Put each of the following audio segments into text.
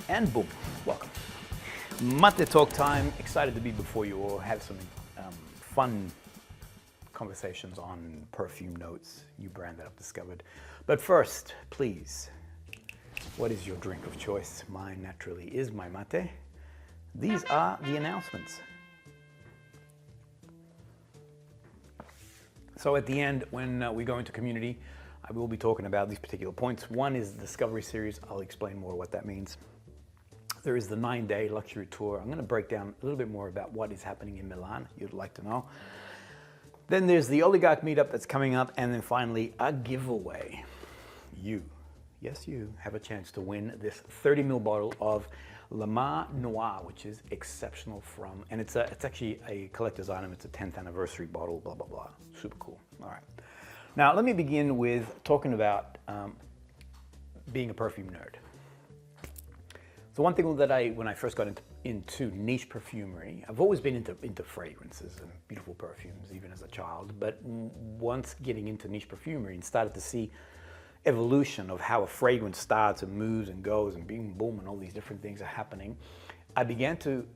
And boom, welcome. MATÉ talk time. Excited to be before you all. Have some fun conversations on perfume notes, new brand that I've discovered. But first, please, what is your drink of choice? Mine naturally is my MATÉ. These are the announcements. So at the end, when we go into community, I will be talking about these particular points. One is the Discovery Series. I'll explain more what that means. There is the 9-day luxury tour. I'm going to break down a little bit more about what is happening in Milan. You'd like to know. Then there's the OLIGARCH meetup that's coming up. And then finally, a giveaway. You, yes, you have a chance to win this 30 ml bottle of LAMAR NOIR, which is exceptional from, and it's actually a collector's item. It's a 10th anniversary bottle, blah, blah, blah. Super cool. All right. Now, let me begin with talking about being a perfume nerd. So one thing that when I first got into niche perfumery, I've always been into fragrances and beautiful perfumes, even as a child. But once getting into niche perfumery and started to see evolution of how a fragrance starts and moves and goes and bing, boom, and all these different things are happening, I began to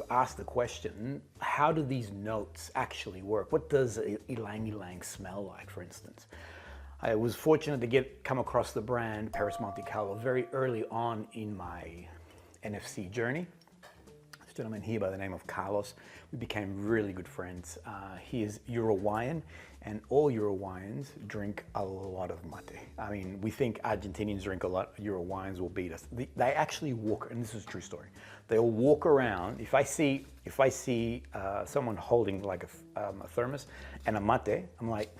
ask the question, how do these notes actually work? What does ylang ylang smell like, for instance? I was fortunate to come across the brand Paris Monte Carlo very early on in my NFC journey. This gentleman here by the name of Carlos, we became really good friends. He is Uruguayan, and all Uruguayans drink a lot of MATÉ. I mean, we think Argentinians drink a lot, Uruguayans will beat us. They actually walk, and this is a true story, they'll walk around. If I see someone holding like a thermos and a MATÉ, I'm like,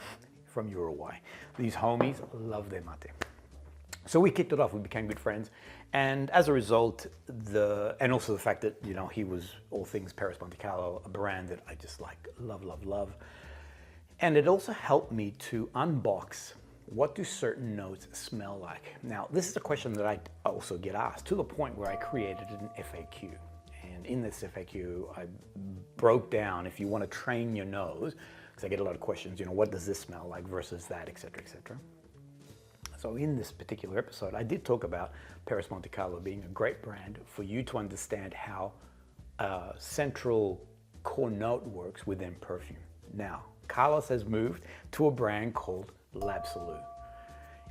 from Uruguay. These homies love their MATÉ. So we kicked it off, we became good friends. And as a result, and also the fact that, you know, he was all things Paris Monte Carlo, a brand that I just like, love, love, love. And it also helped me to unbox what do certain notes smell like. Now, this is a question that I also get asked to the point where I created an FAQ. And in this FAQ, I broke down, if you want to train your nose, because I get a lot of questions, you know, what does this smell like versus that, et cetera, et cetera. So in this particular episode, I did talk about Paris Monte Carlo being a great brand for you to understand how a central core note works within perfume. Now, Carlos has moved to a brand called LabSolue.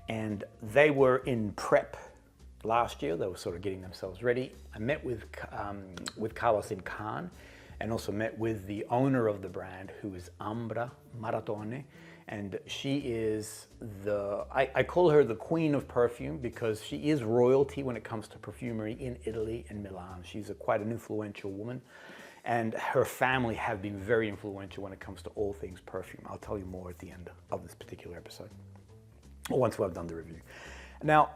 And they were in prep last year. They were sort of getting themselves ready. I met with Carlos in Cannes, and also met with the owner of the brand, who is Ambra Maratone. And she is I call her the queen of perfume, because she is royalty when it comes to perfumery in Italy and Milan. She's quite an influential woman. And her family have been very influential when it comes to all things perfume. I'll tell you more at the end of this particular episode, or once we've done the review. Now,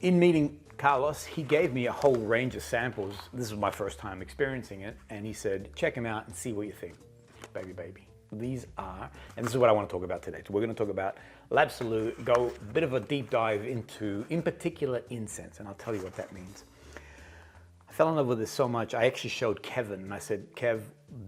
in meeting Carlos, he gave me a whole range of samples. This was my first time experiencing it. And he said, check them out and see what you think. Baby, baby. These are, and this is what I want to talk about today. So we're going to talk about LabSolue, go a bit of a deep dive into, in particular, Incense. And I'll tell you what that means. I fell in love with this so much, I actually showed Kevin, and I said, Kev,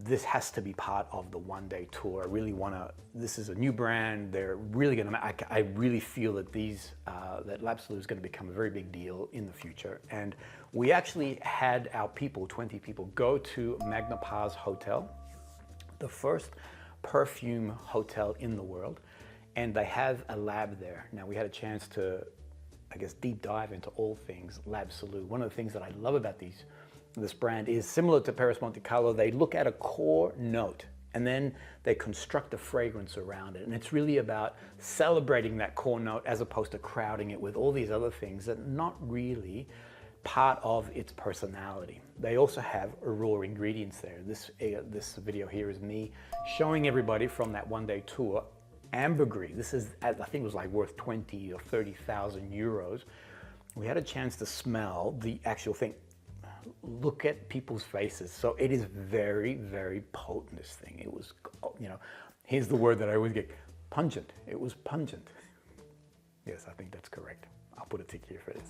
this has to be part of the one-day tour. I really want to, this is a new brand. They're really going to, I really feel that that LabSolue is going to become a very big deal in the future. And we actually had our people, 20 people, go to Magna Hotel, the first perfume hotel in the world. And they have a lab there. Now, we had a chance to, I guess, deep dive into all things LabSolue. One of the things that I love about this brand is similar to Paris Monte Carlo. They look at a core note and then they construct a fragrance around it. And it's really about celebrating that core note as opposed to crowding it with all these other things that are not really part of its personality. They also have raw ingredients there. This video here is me showing everybody from that one-day tour ambergris. This is, I think it was like worth 20 or 30,000 euros. We had a chance to smell the actual thing. Look at people's faces. So it is very, very potent, this thing. It was, you know, here's the word that I always get, pungent. It was pungent. Yes, I think that's correct. I'll put a tick here for this.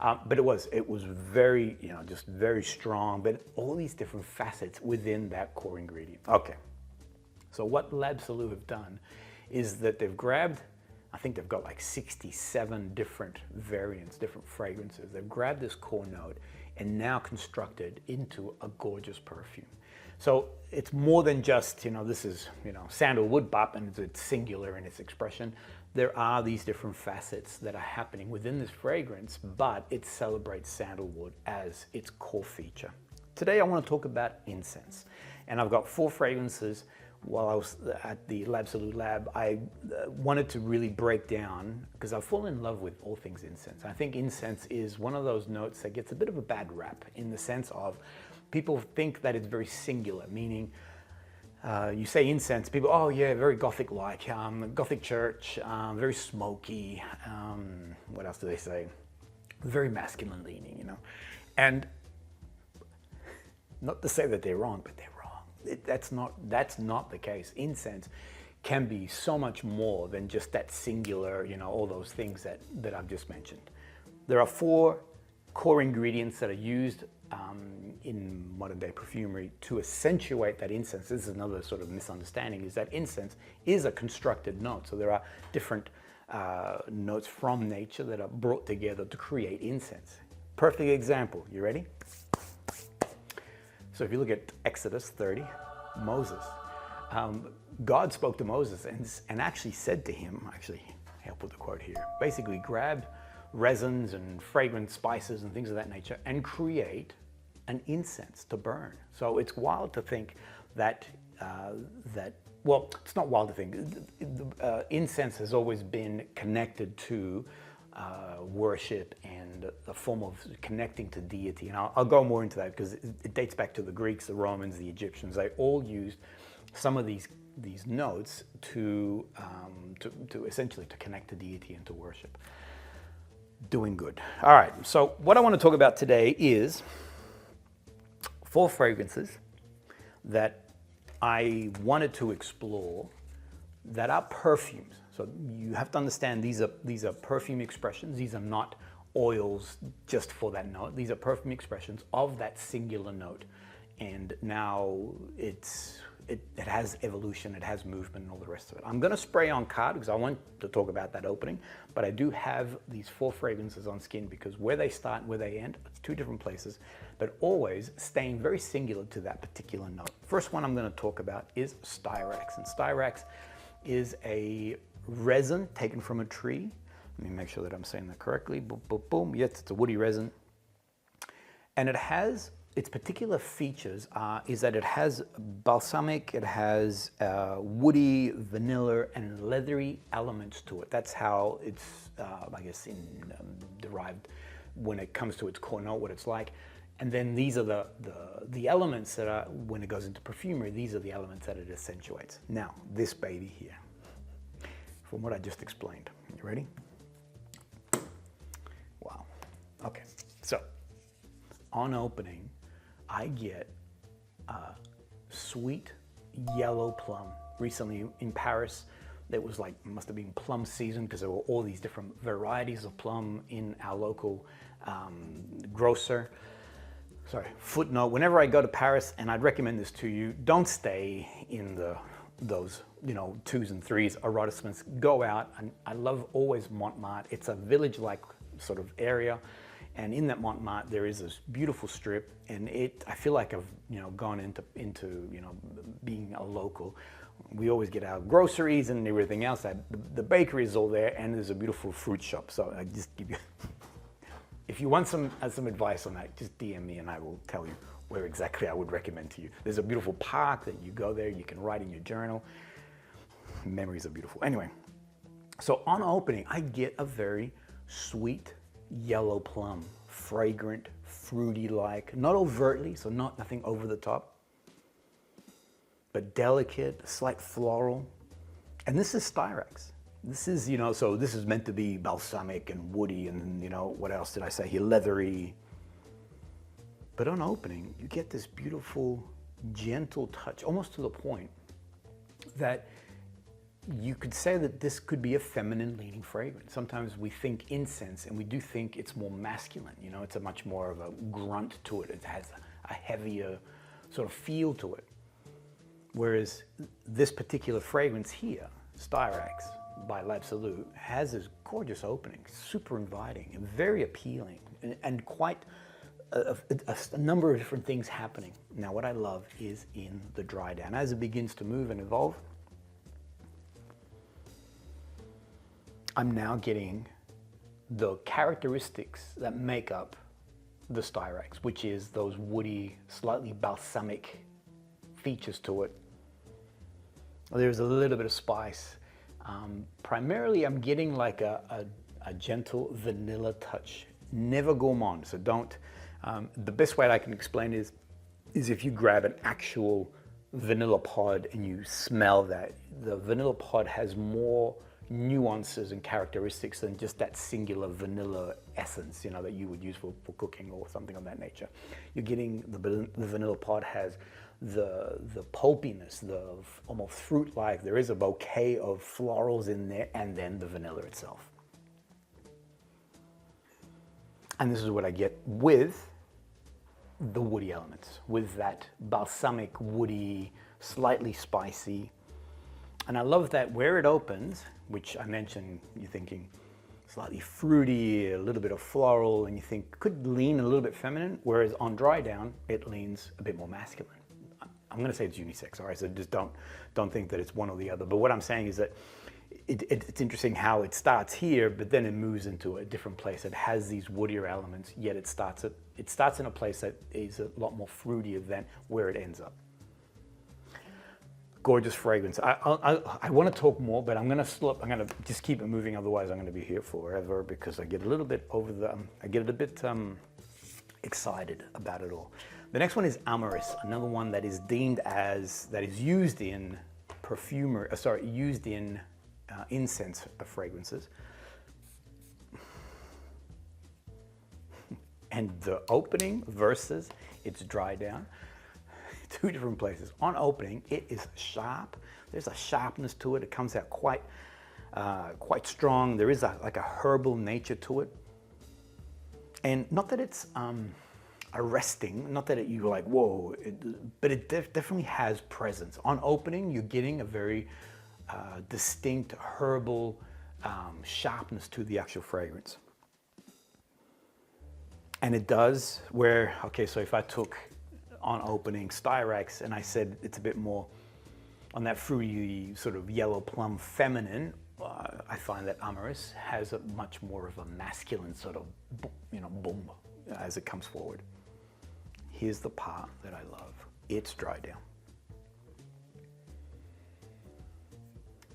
But it was very, you know, just very strong, but all these different facets within that core ingredient. Okay. So what LabSolue have done is that they've grabbed I think they've got like 67 different variants, different fragrances. They've grabbed this core note and now constructed into a gorgeous perfume. So it's more than just, this is, sandalwood bop and it's singular in its expression. There are these different facets that are happening within this fragrance, but it celebrates sandalwood as its core feature. Today I want to talk about incense, and I've got 4 fragrances. While I was at the LabSolue lab, I wanted to really break down, because I've fallen in love with all things incense. I think incense is one of those notes that gets a bit of a bad rap, in the sense of people think that it's very singular, meaning you say incense, people, oh yeah, very Gothic-like, Gothic church, very smoky, what else do they say? Very masculine leaning, And not to say that they're wrong, but they're wrong. That's not the case. Incense can be so much more than just that singular, all those things that I've just mentioned. There are 4 core ingredients that are used in modern day perfumery to accentuate that incense. This is another sort of misunderstanding, is that incense is a constructed note. So there are different notes from nature that are brought together to create incense. Perfect example, you ready? So if you look at Exodus 30, Moses, God spoke to Moses and actually said to him, I'll put the quote here, basically grab resins and fragrant spices and things of that nature and create an incense to burn. So it's wild to think that, well, it's not wild to think. Incense has always been connected to worship and a form of connecting to deity. And I'll go more into that because it dates back to the Greeks, the Romans, the Egyptians. They all used some of these notes to essentially to connect to deity and to worship. Doing good. All right, so what I want to talk about today is 4 fragrances that I wanted to explore that are perfumes. So you have to understand these are perfume expressions. These are not oils just for that note. These are perfume expressions of that singular note. And now it has evolution, it has movement and all the rest of it. I'm going to spray on card because I want to talk about that opening, but I do have these 4 fragrances on skin because where they start and where they end, it's 2 different places, but always staying very singular to that particular note. First one I'm going to talk about is STYRAX, and STYRAX is a resin taken from a tree. Let me make sure that I'm saying that correctly. Boom, boom, boom. Yes, it's a woody resin. And it has, its particular features is that it has balsamic, it has woody, vanilla, and leathery elements to it. That's how it's, I guess, derived when it comes to its core note, what it's like. And then these are the elements that are, when it goes into perfumery, these are the elements that it accentuates. Now, this baby here, from what I just explained. You ready? Wow. Okay, so on opening, I get a sweet yellow plum. Recently in Paris, there was like, must have been plum season because there were all these different varieties of plum in our local grocer. Sorry, footnote, whenever I go to Paris, and I'd recommend this to you, don't stay in those 2s and 3s arrondissements. Go out, and I love always Montmartre. It's a village-like sort of area. And in that Montmartre, there is this beautiful strip, and I feel like I've gone into being a local. We always get our groceries and everything else. The bakery is all there, and there's a beautiful fruit shop. So I just give you, if you want some advice on that, just DM me and I will tell you where exactly I would recommend to you. There's a beautiful park that you go there, you can write in your journal. Memories are beautiful. Anyway, so on opening, I get a very sweet yellow plum, fragrant, fruity-like, not overtly, so nothing over the top, but delicate, slight floral. And this is STYRAX. This is, so this is meant to be balsamic and woody and, what else did I say here? Leathery. But on opening, you get this beautiful, gentle touch, almost to the point that you could say that this could be a feminine leaning fragrance. Sometimes we think incense and we do think it's more masculine. It's a much more of a grunt to it. It has a heavier sort of feel to it. Whereas this particular fragrance here, STYRAX, by LabSolue has this gorgeous opening, super inviting and very appealing, and quite a number of different things happening. Now, what I love is in the dry down, as it begins to move and evolve, I'm now getting the characteristics that make up the STYRAX, which is those woody, slightly balsamic features to it. There's a little bit of spice. Primarily, I'm getting like a gentle vanilla touch, never gourmand. So don't, the best way I can explain is if you grab an actual vanilla pod and you smell that, the vanilla pod has more nuances and characteristics than just that singular vanilla essence, you know, that you would use for cooking or something of that nature. You're getting the vanilla pod has the pulpiness, the almost fruit-like. There is a bouquet of florals in there, and then the vanilla itself. And this is what I get with the woody elements, with that balsamic, woody, slightly spicy. And I love that where it opens, which I mentioned, you're thinking slightly fruity, a little bit of floral, and you think could lean a little bit feminine, whereas on dry down, it leans a bit more masculine. I'm going to say it's unisex, all right? So just don't think that it's one or the other. But what I'm saying is that it's interesting how it starts here, but then it moves into a different place. It has these woodier elements, yet it starts in a place that is a lot more fruitier than where it ends up. Gorgeous fragrance. I want to talk more, but I'm going to just keep it moving. Otherwise, I'm going to be here forever because I get a little bit excited about it all. The next one is AMYRIS, another one that is deemed as, that is used in incense fragrances. And the opening versus its dry down, two different places. On opening, it is sharp. There's a sharpness to it. It comes out quite strong. There is like a herbal nature to it. And not that it's arresting, not that you're like, whoa, but it definitely has presence. On opening, you're getting a very distinct herbal sharpness to the actual fragrance. And it does where, okay, so if I took on opening STYRAX and I said it's a bit more on that fruity sort of yellow plum feminine, I find that AMYRIS has a much more of a masculine sort of, you know, boom as it comes forward. Here's the part that I love. It's dry down.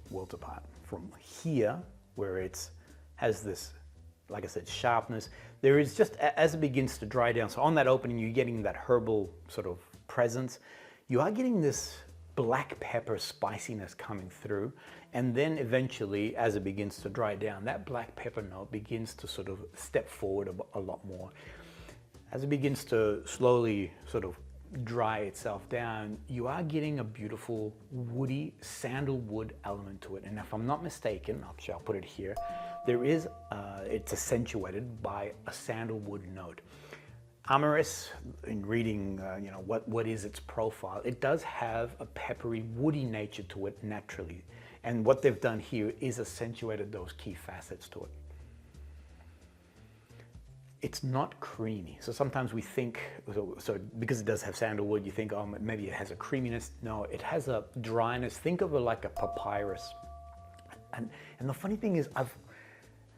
Worlds apart. From here, where it has this, like I said, sharpness, there is just, as it begins to dry down, so on that opening, you're getting that herbal sort of presence. You are getting this black pepper spiciness coming through, and then eventually, as it begins to dry down, that black pepper note begins to sort of step forward a lot more. As it begins to slowly sort of dry itself down, you are getting a beautiful woody sandalwood element to it. And if I'm not mistaken, actually I'll put it here, there is, it's accentuated by a sandalwood note. AMYRIS, in reading, you know, what is its profile, it does have a peppery, woody nature to it naturally. And what they've done here is accentuated those key facets to it. It's not creamy. So sometimes we think, so because it does have sandalwood, you think, oh, maybe it has a creaminess. No, it has a dryness. Think of it like a papyrus. And the funny thing is,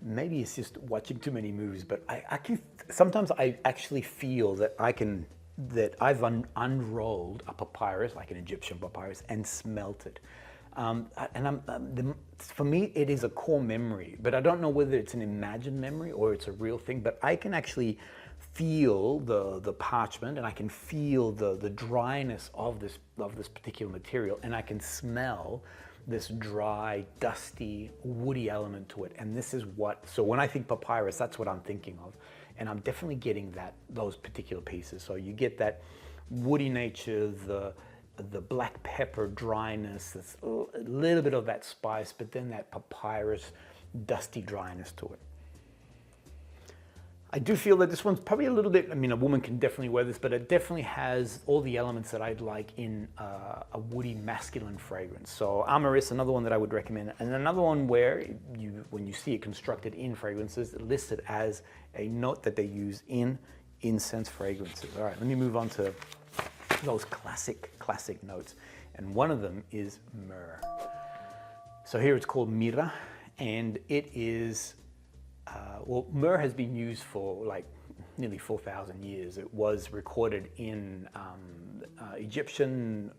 maybe it's just watching too many movies, but sometimes I actually feel that I've unrolled a papyrus, like an Egyptian papyrus, and smelt it. For me, it is a core memory, but I don't know whether it's an imagined memory or it's a real thing, but I can actually feel the parchment, and I can feel the dryness of this particular material, and I can smell this dry, dusty, woody element to it. And this is so when I think papyrus, that's what I'm thinking of. And I'm definitely getting those particular pieces. So you get that woody nature, the black pepper dryness, a little bit of that spice, but then that papyrus dusty dryness to it. I do feel that this one's probably a little bit, I mean, a woman can definitely wear this, but it definitely has all the elements that I'd like in a woody masculine fragrance. So AMYRIS, another one that I would recommend, and another one where when you see it constructed in fragrances, listed as a note that they use in incense fragrances. All right, let me move on to those classic notes. And one of them is myrrh. So here it's called MIRRA, and it is, well, myrrh has been used for like nearly 4,000 years. It was recorded in Egyptian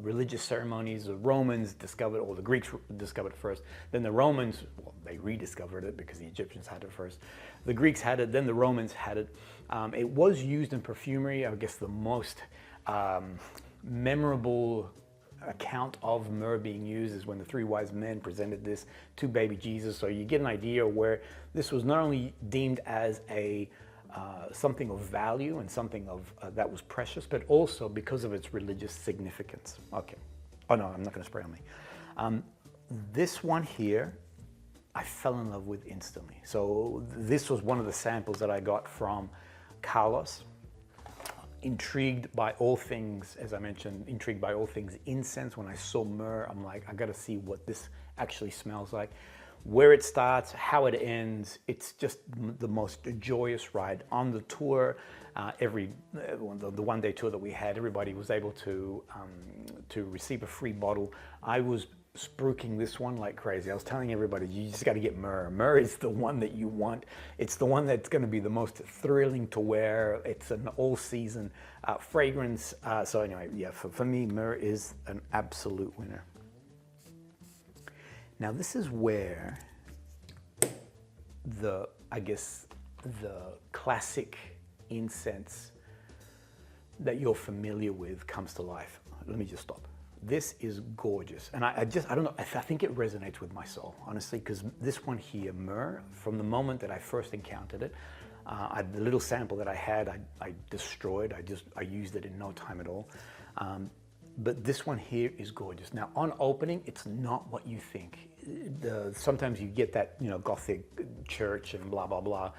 religious ceremonies. The Romans discovered, or the Greeks discovered it first. Then the Romans, well, they rediscovered it because the Egyptians had it first. The Greeks had it, then the Romans had it. It was used in perfumery. I guess the most memorable account of myrrh being used is when the three wise men presented this to baby Jesus. So you get an idea where this was not only deemed as a something of value and something of that was precious, but also because of its religious significance. Okay. Oh no, I'm not going to spray on me. This one here, I fell in love with instantly. So this was one of the samples that I got from Carlos. Intrigued by all things, as I mentioned, intrigued by all things incense. When I saw myrrh, I'm like, I gotta see what this actually smells like. Where it starts, how it ends, it's just the most joyous ride. On the tour, the one-day tour that we had, everybody was able to receive a free bottle. I was spruiking this one like crazy. I was telling everybody, you just got to get myrrh. Myrrh is the one that you want. It's the one that's going to be the most thrilling to wear. It's an all-season fragrance. So anyway, yeah, for me, myrrh is an absolute winner. Now this is where I guess the classic incense that you're familiar with comes to life. Let me just stop. This is gorgeous, and I don't know, I think it resonates with my soul, honestly, because this one here, myrrh, from the moment that I first encountered it, the little sample that I had, I destroyed. I used it in no time at all. But this one here is gorgeous. Now, on opening, it's not what you think. Sometimes you get that, you know, Gothic church and blah, blah, blah.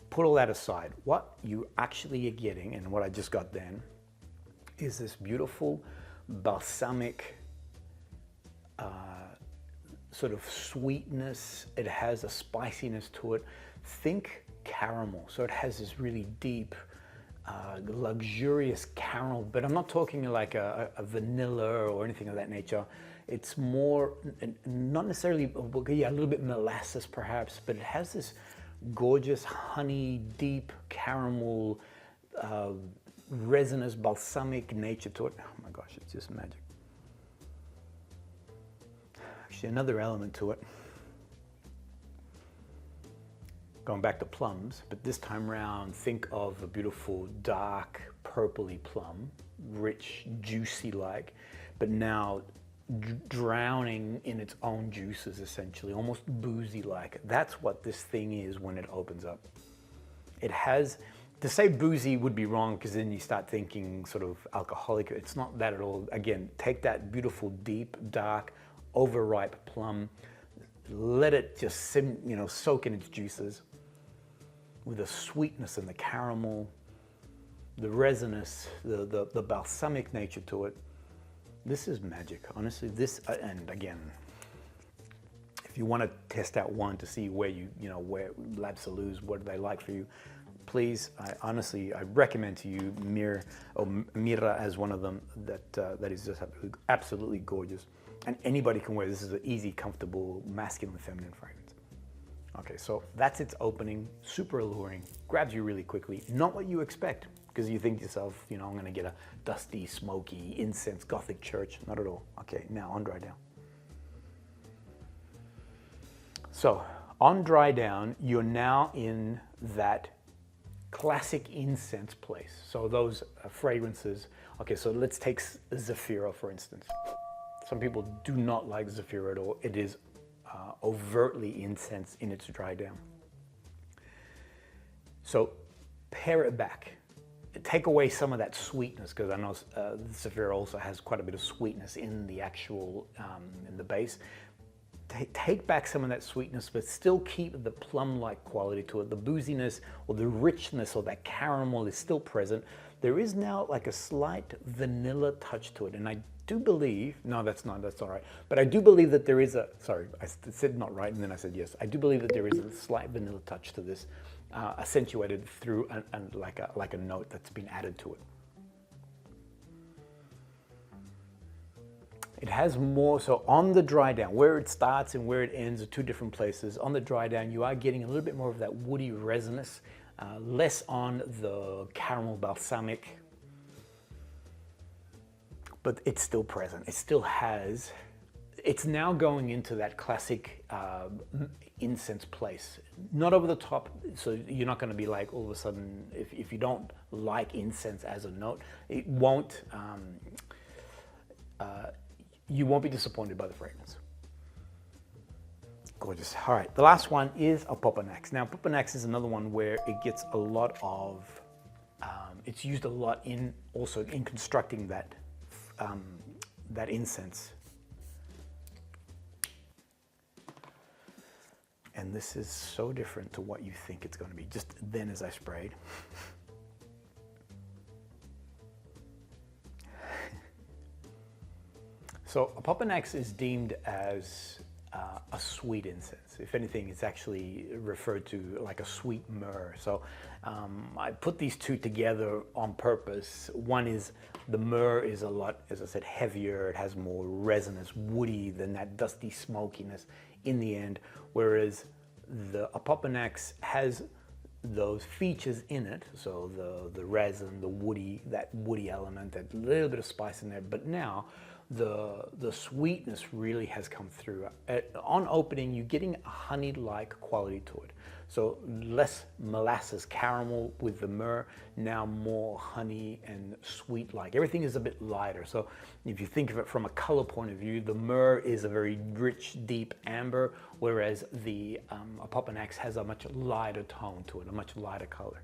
Put all that aside. What you actually are getting, and what I just got then, is this beautiful balsamic sort of sweetness. It has a spiciness to it. Think caramel. So it has this really deep, luxurious caramel, but I'm not talking like a vanilla or anything of that nature. It's more, not necessarily, yeah, a little bit molasses perhaps, but it has this gorgeous honey, deep caramel, resinous, balsamic nature to it. Oh my gosh, it's just magic. Actually, another element to it, going back to plums, but this time around, think of a beautiful dark purpley plum, rich, juicy like, but now drowning in its own juices essentially, almost boozy like. That's what this thing is when it opens up. It has, to say boozy would be wrong because then you start thinking sort of alcoholic. It's not that at all. Again, take that beautiful, deep, dark, overripe plum, let it just soak in its juices with the sweetness and the caramel, the resinous, the balsamic nature to it. This is magic, honestly. This, and again, if you want to test out one to see where where LabSolue's, what they like for you, please, I recommend to you MIRRA as one of them that is just absolutely gorgeous. And anybody can wear this. This is an easy, comfortable, masculine, feminine fragrance. Okay, so that's its opening, super alluring, grabs you really quickly. Not what you expect, because you think to yourself, I'm going to get a dusty, smoky, incense, Gothic church. Not at all. Okay, now on dry down. So on dry down, you're now in that classic incense place. So those fragrances. Okay, so let's take Zafiro, for instance. Some people do not like Zafiro at all. It is overtly incense in its dry down. So pare it back. Take away some of that sweetness, because I know Zafiro also has quite a bit of sweetness in the actual, in the base. take back some of that sweetness, but still keep the plum-like quality to it. The booziness or the richness or that caramel is still present. There is now like a slight vanilla touch to it. And I do believe, no, that's all right. But I do believe that there is a, sorry, I said not right and then I said yes. I do believe that there is a slight vanilla touch to this, accentuated through like a note that's been added to it. It has more, so on the dry down, where it starts and where it ends are two different places. On the dry down, you are getting a little bit more of that woody resinous, less on the caramel balsamic, but it's still present. It still has, it's now going into that classic incense place. Not over the top, so you're not gonna be like all of a sudden, if you don't like incense as a note, it won't, you won't be disappointed by the fragrance. Gorgeous. All right, the last one is OPOPNAX. Now, OPOPNAX is another one where it gets a lot of, it's used a lot in also in constructing that, that incense. And this is so different to what you think it's going to be, just then as I sprayed. So OPOPNAX is deemed as a sweet incense. If anything, it's actually referred to like a sweet myrrh. So I put these two together on purpose. One is the myrrh is a lot, as I said, heavier. It has more resinous, woody than that dusty smokiness in the end. Whereas the OPOPNAX has those features in it. So the resin, the woody, that woody element, that little bit of spice in there. But now, the sweetness really has come through. On opening, you're getting a honey-like quality to it. So less molasses caramel with the myrrh, now more honey and sweet-like. Everything is a bit lighter. So if you think of it from a color point of view, the myrrh is a very rich, deep amber, whereas the OPOPNAX has a much lighter tone to it, a much lighter color.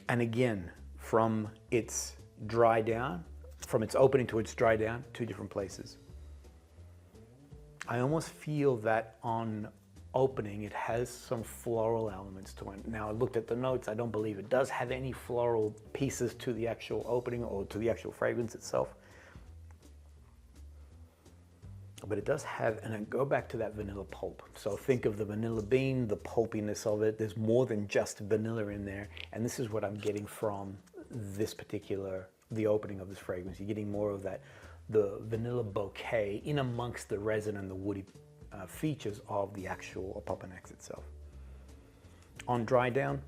And again, from its dry down, from its opening to its dry down, two different places. I almost feel that on opening, it has some floral elements to it. Now, I looked at the notes. I don't believe it does have any floral pieces to the actual opening or to the actual fragrance itself. But it does have, and I go back to that vanilla pulp. So think of the vanilla bean, the pulpiness of it. There's more than just vanilla in there. And this is what I'm getting from this particular, the opening of this fragrance. You're getting more of that, the vanilla bouquet in amongst the resin and the woody features of the actual OPOPNAX itself. On dry down,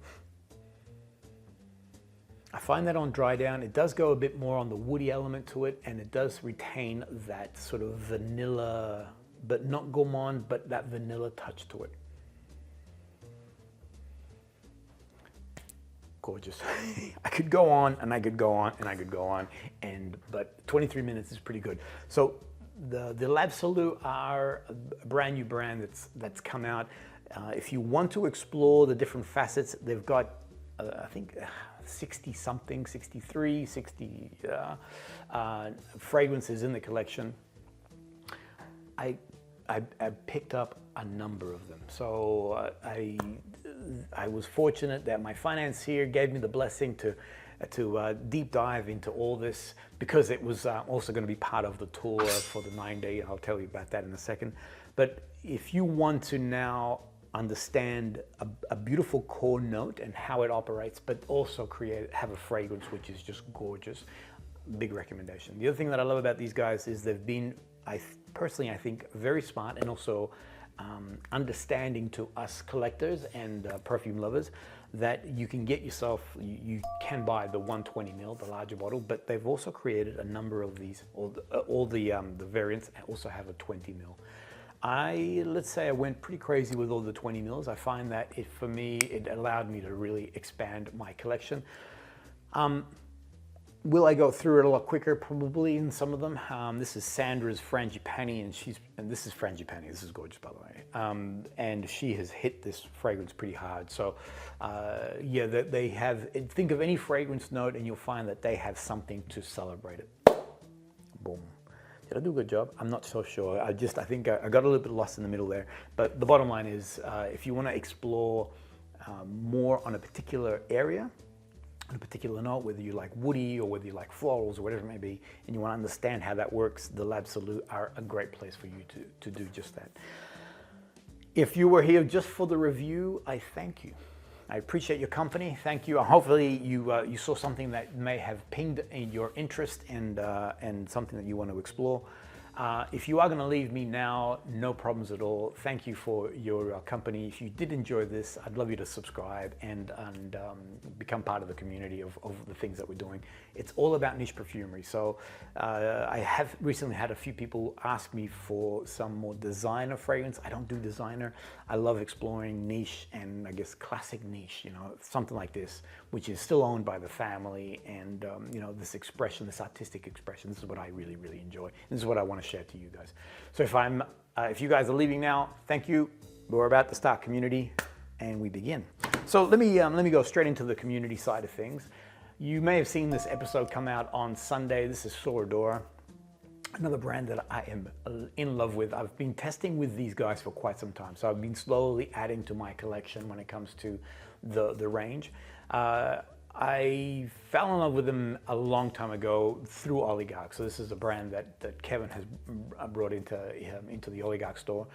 I find that on dry down, it does go a bit more on the woody element to it, and it does retain that sort of vanilla, but not gourmand, but that vanilla touch to it. Gorgeous. I could go on and I could go on and I could go on, but 23 minutes is pretty good. So the LabSolue are a brand new brand that's come out. If you want to explore the different facets, they've got I think 60 something, 63, 60 fragrances in the collection. I picked up a number of them. So I was fortunate that my financier gave me the blessing to deep dive into all this, because it was also going to be part of the tour for the 9-day. I'll tell you about that in a second. But if you want to now understand a beautiful core note and how it operates, but also have a fragrance which is just gorgeous, big recommendation. The other thing that I love about these guys is they've been, personally, I think, very smart and also understanding to us collectors and perfume lovers, that you can get yourself, you can buy the 120 ml, the larger bottle, but they've also created a number of these, all the variants also have a 20 ml. Let's say I went pretty crazy with all the 20 mils. I find that for me, it allowed me to really expand my collection. Will I go through it a lot quicker? Probably in some of them. This is Sandra's Frangipani, and this is Frangipani. This is gorgeous, by the way. And she has hit this fragrance pretty hard. So yeah, they have, think of any fragrance note and you'll find that they have something to celebrate it. Boom. Did I do a good job? I'm not so sure. I think I got a little bit lost in the middle there. But the bottom line is, if you want to explore more on a particular area, on a particular note, whether you like woody or whether you like florals or whatever it may be, and you want to understand how that works, the LabSolue are a great place for you to do just that. If you were here just for the review, I thank you. I appreciate your company. Thank you. Hopefully you saw something that may have pinged in your interest and something that you want to explore. If you are going to leave me now, no problems at all. Thank you for your company. If you did enjoy this, I'd love you to subscribe and become part of the community of the things that we're doing. It's all about niche perfumery. So I have recently had a few people ask me for some more designer fragrance. I don't do designer. I love exploring niche and I guess classic niche, you know, something like this, which is still owned by the family, and you know, this expression, this artistic expression, this is what I really, really enjoy. This is what I want to share to you guys. So if you guys are leaving now, thank you. We're about to start community, and we begin. So let me go straight into the community side of things. You may have seen this episode come out on Sunday. This is Soradora, another brand that I am in love with. I've been testing with these guys for quite some time, so I've been slowly adding to my collection when it comes to the range. I fell in love with them a long time ago through OLIGARCH. So this is a brand that Kevin has brought into the OLIGARCH store.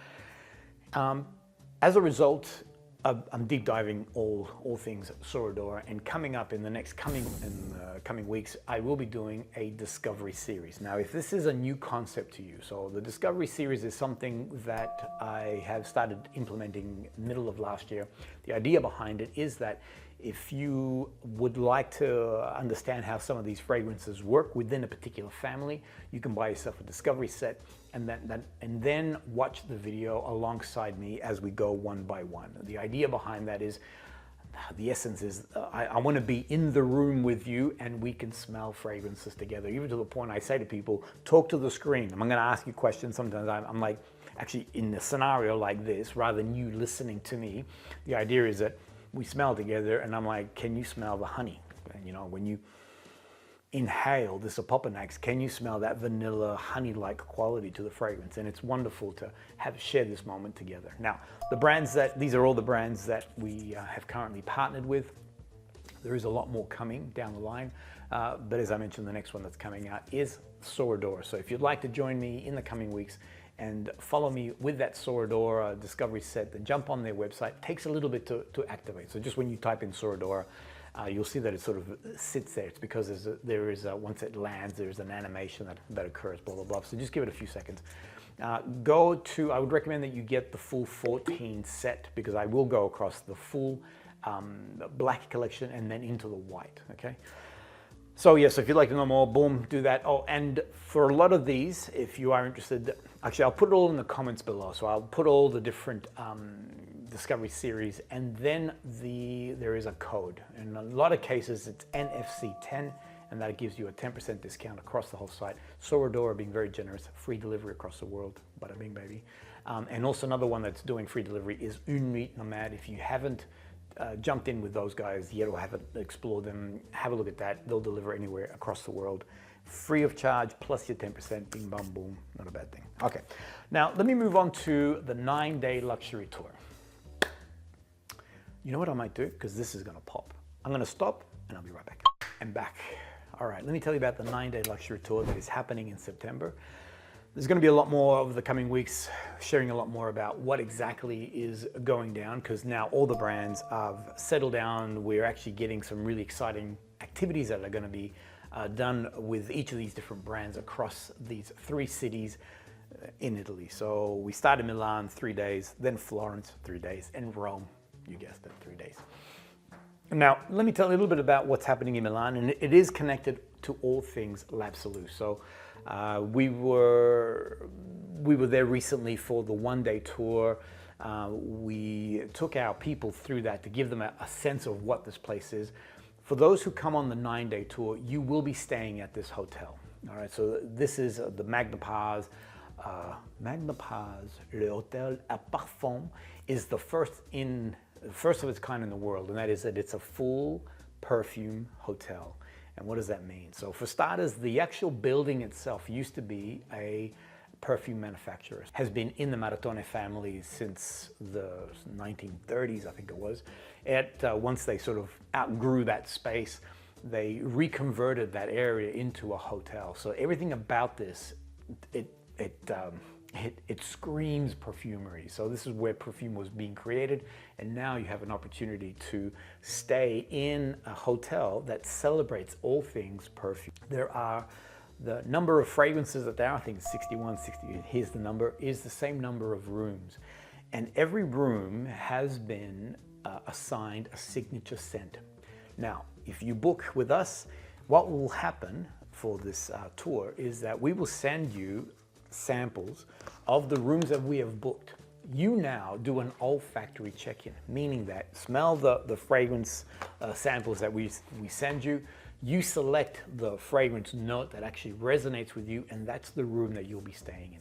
As a result, I'm deep diving all things Soradora, and coming up in the next coming weeks, I will be doing a discovery series. Now, if this is a new concept to you, so the discovery series is something that I have started implementing middle of last year. The idea behind it is that if you would like to understand how some of these fragrances work within a particular family, you can buy yourself a discovery set and then watch the video alongside me as we go one by one. The idea behind that is, the essence is, I want to be in the room with you and we can smell fragrances together, even to the point I say to people, talk to the screen. I'm going to ask you questions. Sometimes I'm like, actually in a scenario like this, rather than you listening to me, the idea is that we smell together and I'm like, can you smell the honey? And you know, when you inhale this OPOPNAX, can you smell that vanilla honey-like quality to the fragrance? And it's wonderful to share this moment together. Now, these are all the brands that we have currently partnered with. There is a lot more coming down the line, but as I mentioned, the next one that's coming out is Soradora. So if you'd like to join me in the coming weeks and follow me with that Soradora discovery set, then jump on their website. It takes a little bit to activate. So just when you type in Soradora, you'll see that it sort of sits there. It's because once it lands, there's an animation that occurs, blah, blah, blah. So just give it a few seconds. I would recommend that you get the full 14 set, because I will go across the full black collection and then into the white, okay? So yes, if you'd like to know more, boom, do that. Oh, and for a lot of these, if you are interested, actually I'll put it all in the comments below. So I'll put all the different discovery series, and then there is a code. In a lot of cases, it's NFC10, and that gives you a 10% discount across the whole site. Soradora being very generous, free delivery across the world, bada bing baby. And also another one that's doing free delivery is NUIT NOMAD. If you haven't jumped in with those guys yet or haven't explored them, have a look at that. They'll deliver anywhere across the world, free of charge, plus your 10%, bing, bam, boom, not a bad thing. Okay, now let me move on to the 9-day luxury tour. You know what I might do? Because this is gonna pop. I'm gonna stop and I'll be right back. I'm back. All right, let me tell you about the 9-day luxury tour that is happening in September. There's going to be a lot more over the coming weeks, sharing a lot more about what exactly is going down, because now all the brands have settled down. We're actually getting some really exciting activities that are going to be done with each of these different brands across these 3 cities in Italy. So we start in Milan, 3 days, then Florence, 3 days, and Rome, you guessed it, 3 days. Now, let me tell you a little bit about what's happening in Milan, and it is connected to all things LabSolue. So we were there recently for the 1-day tour. We took our people through that to give them a sense of what this place is. For those who come on the 9-day tour, you will be staying at this hotel. All right, so this is the Magna Paz, Le Hotel à Parfum is the first of its kind in the world, and that is that it's a full perfume hotel. And what does that mean? So for starters, the actual building itself used to be a perfume manufacturer. Has been in the Maratone family since the 1930s, I think it was. Once they sort of outgrew that space, they reconverted that area into a hotel. So everything about this, it screams perfumery. So this is where perfume was being created, and now you have an opportunity to stay in a hotel that celebrates all things perfume. There are the number of fragrances that there are, I think it's 61, 60, here's the number, is the same number of rooms. And every room has been assigned a signature scent. Now, if you book with us, what will happen for this tour is that we will send you samples of the rooms that we have booked. You now do an olfactory check-in, meaning that smell the fragrance samples that we send you. You select the fragrance note that actually resonates with you, and that's the room that you'll be staying in.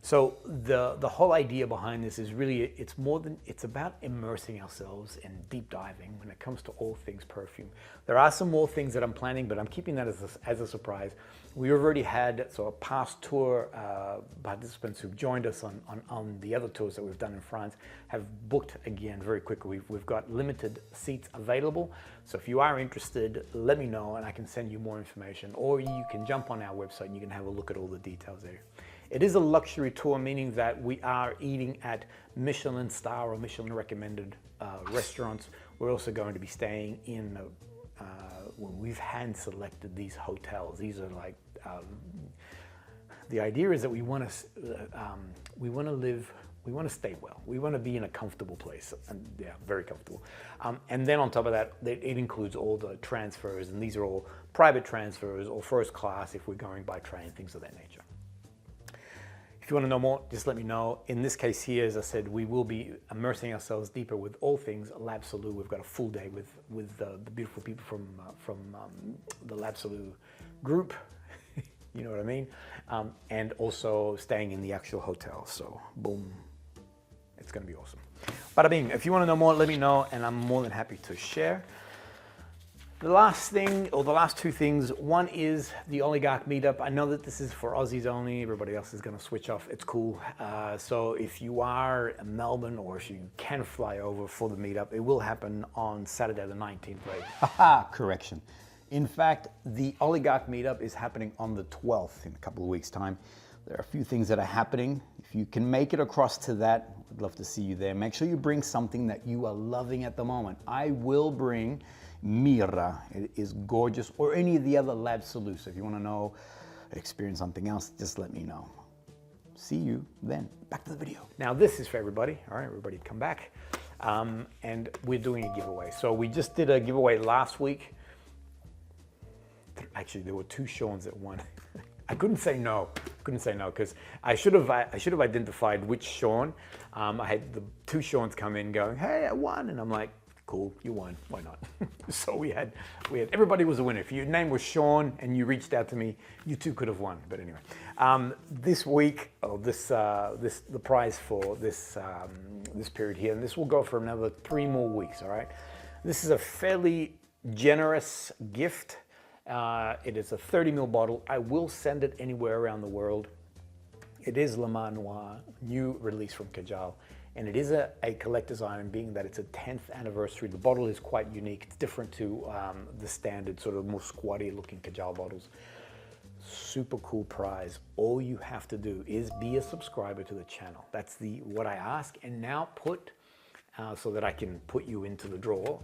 So the whole idea behind this is really, it's about immersing ourselves and deep diving when it comes to all things perfume. There are some more things that I'm planning, but I'm keeping that as a surprise. We already had a past tour participants who've joined us on the other tours that we've done in France have booked again very quickly. We've got limited seats available. So if you are interested, let me know and I can send you more information, or you can jump on our website and you can have a look at all the details there. It is a luxury tour, meaning that we are eating at Michelin star or Michelin recommended restaurants. We're also going to be staying in, we've hand selected these hotels. These are like, the idea is that we want to live, we want to stay well. We want to be in a comfortable place, and yeah, very comfortable. And then on top of that, it includes all the transfers, and these are all private transfers or first class if we're going by train, things of that nature. If you want to know more, just let me know. In this case here, as I said, we will be immersing ourselves deeper with all things LabSolue. We've got a full day with the beautiful people from the LabSolue group, you know what I mean? And also staying in the actual hotel. So boom, it's going to be awesome. Bada bing, if you want to know more, let me know, and I'm more than happy to share. The last thing, or the last two things, one is the Oligarch meetup. I know that this is for Aussies only. Everybody else is going to switch off. It's cool. So if you are in Melbourne, or if you can fly over for the meetup, it will happen on Saturday the 19th, right? Haha, correction. In fact, the Oligarch meetup is happening on the 12th in a couple of weeks' time. There are a few things that are happening. If you can make it across to that, I'd love to see you there. Make sure you bring something that you are loving at the moment. I will bring MIRRA. It is gorgeous, or any of the other LabSolue. So if you want to know, experience something else, just let me know. See you then. Back to the video. Now this is for everybody. All right, everybody come back. And we're doing a giveaway. So we just did a giveaway last week. Actually, there were two Seans that won. I couldn't say no. Because I should have identified which Sean. I had the two Seans come in going, hey, I won. And I'm like, cool, you won, why not? So we had, everybody was a winner. If your name was Sean and you reached out to me, you too could have won. But anyway, this week, the prize for this period here, and this will go for another 3 more weeks, all right? This is a fairly generous gift. It is a 30 ml bottle. I will send it anywhere around the world. It is LAMAR NOIR, new release from KAJAL. And it is a collector's item, being that it's a 10th anniversary. The bottle is quite unique. It's different to the standard sort of more squatty looking KAJAL bottles. Super cool prize. All you have to do is be a subscriber to the channel. That's what I ask. And now put, so that I can put you into the draw,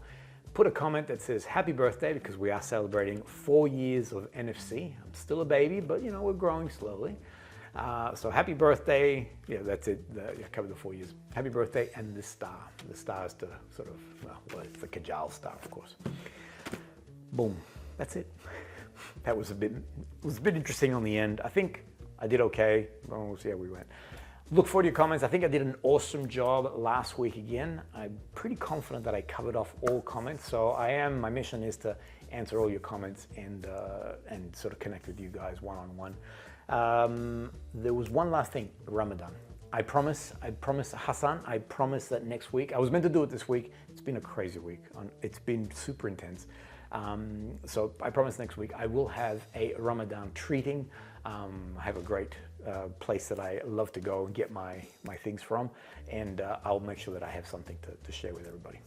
put a comment that says happy birthday, because we are celebrating 4 years of NFC. I'm still a baby, but you know, we're growing slowly. So happy birthday, yeah, that's it, you covered the 4 years. Happy birthday, and this star. The star is to sort of, well, it's the KAJAL star, of course. Boom, that's it. That was it was a bit interesting on the end. I think I did okay, well, we'll see how we went. Look forward to your comments. I think I did an awesome job last week again. I'm pretty confident that I covered off all comments, so my mission is to answer all your comments and sort of connect with you guys one-on-one. There was one last thing, Ramadan. I promise Hassan, I promise that next week, I was meant to do it this week. It's been a crazy week. It's been super intense. So I promise next week I will have a Ramadan treating. I have a great place that I love to go and get my things from, and I'll make sure that I have something to share with everybody.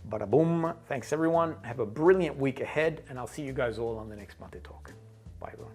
Bada boom. Thanks everyone. Have a brilliant week ahead, and I'll see you guys all on the next MATÉ Talk. Bye everyone.